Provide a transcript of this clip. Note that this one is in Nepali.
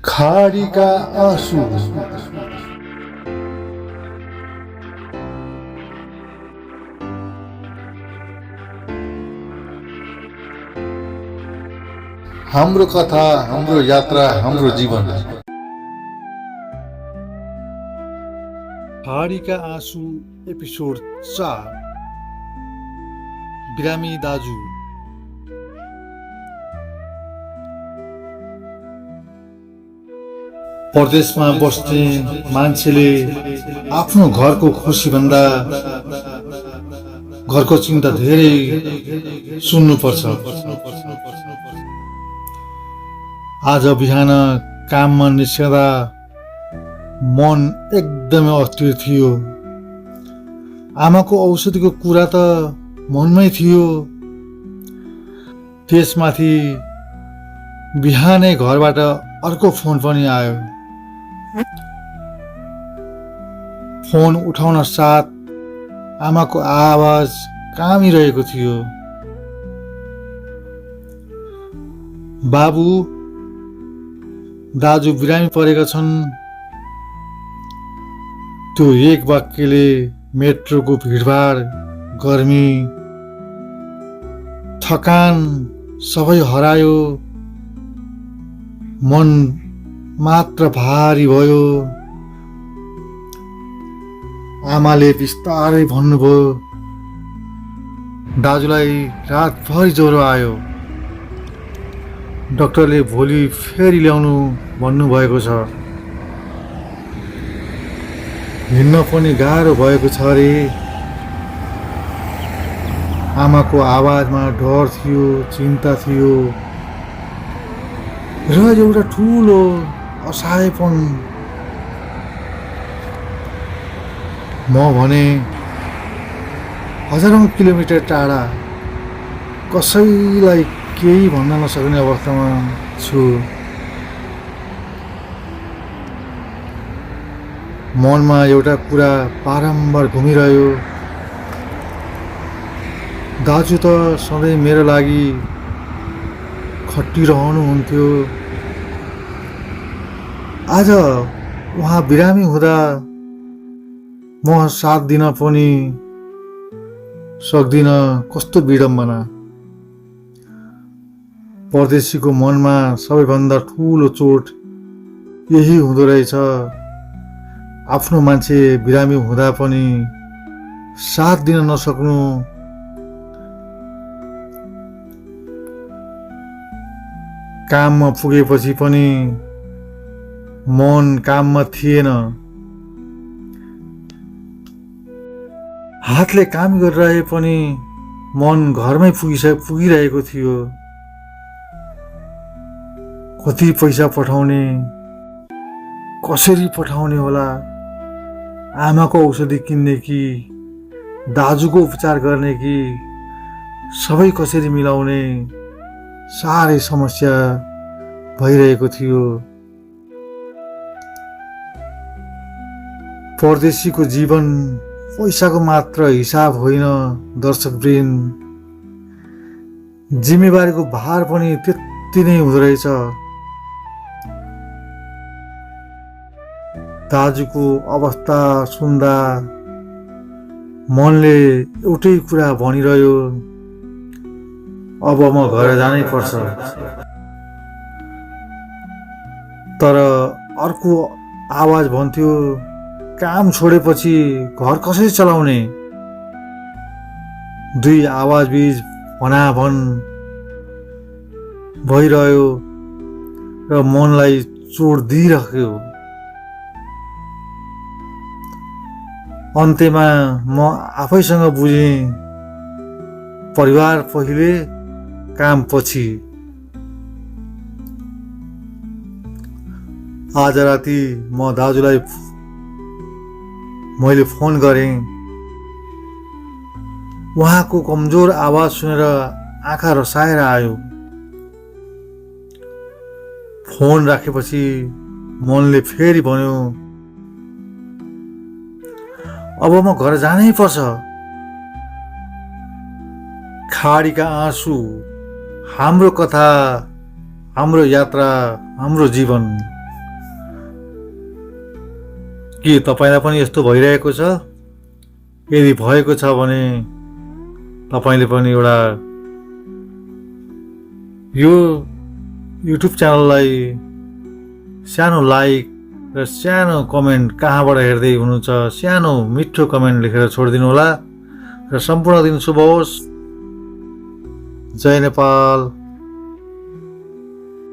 खाडीका आँसु। हाम्रो कथा, हाम्रो यात्रा, हाम्रो जीवन। खाडीका आँसु एपिसोड 4। बिरामी दाजु। परदेशमा बस्ने मान्छेले आफ्नो घरको खुसीभन्दा घरको चिन्ता धेरै सुन्नुपर्छ। आज बिहान काममा निस्कँदा मन एकदमै अस्थिर थियो। आमाको औषधिको कुरा त मनमै थियो, त्यसमाथि बिहानै घरबाट अर्को फोन पनि आयो। फोन उठाउन साथ आमाको आवाज कामिरहेको थियो। बाबु, दाजु बिरामी परेका छन्। त्यो एक वाक्यले मेट्रोको भिडभाड, गर्मी, थकान सबै हरायो। मन मात्र भारी भयो। आमाले बिस्तारै भन्नुभयो, दाजुलाई रातभरि ज्वरो आयो। डाक्टरले भोलि फेरि ल्याउनु भन्नुभएको छ। हिँड्न पनि गाह्रो भएको छ अरे। आमाको आवाजमा डर थियो, चिन्ता थियो र एउटा ठुलो असहायपन। म भने हजारौं किलोमिटर टाढा कसैलाई केही भन्न नसक्ने अवस्थामा छु। मनमा एउटा कुरा बारम्बार घुमिरह्यो, दाजु त सधैँ मेरो लागि खटिरहनुहुन्थ्यो। आज उहाँ बिरामी हुँदा म साथ दिन पनि सक्दिन। कस्तो विडम्बना। परदेशीको मनमा सबैभन्दा ठुलो चोट यही हुँदो रहेछ। आफ्नो मान्छे बिरामी हुँदा पनि साथ दिन नसक्नु। काममा पुगेपछि पनि मन काममा थिएन। हातले काम गरिरहे पनि मन घरमै पुगिरहेको थियो। कति पैसा पठाउने, कसरी पठाउने होला, आमाको औषधि किन्ने कि दाजुको उपचार गर्ने कि सबै कसरी मिलाउने, साह्रै समस्या भइरहेको थियो। परदेशीको जीवन पैसाको मात्र हिसाब होइन दर्शकवृन्द, जिम्मेवारीको भार पनि त्यति नै हुँदो रहेछ। दाजुको अवस्था सुन्दा मनले एउटै कुरा भनिरह्यो, अब म घर जानै पर्छ। तर अर्को आवाज भन्थ्यो, काम छोडेपछि घर कसरी चलाउने। दुई आवाजबीच भनाभन भइरह्यो र मनलाई चोट दिइराख्यो। अन्त्यमा म आफैसँग बुझेँ, परिवार पहिले, काम पछि। आज राति म दाजुलाई मैले फोन गरेँ। उहाँको कमजोर आवाज सुनेर आँखा रसाएर आयो। फोन राखेपछि मनले फेरि भन्यो, अब म घर जानै पर्छ। खाडीका आँसु, हाम्रो कथा, हाम्रो यात्रा, हाम्रो जीवन। के तपाईँलाई पनि यस्तो भइरहेको छ? यदि भएको छ भने तपाईँले पनि एउटा यो युट्युब च्यानललाई सानो लाइक र सानो कमेन्ट कहाँबाट हेर्दै हुनुहुन्छ सानो मिठो कमेन्ट लेखेर छोडिदिनु होला र सम्पूर्ण दिन शुभ होस्। जय नेपाल।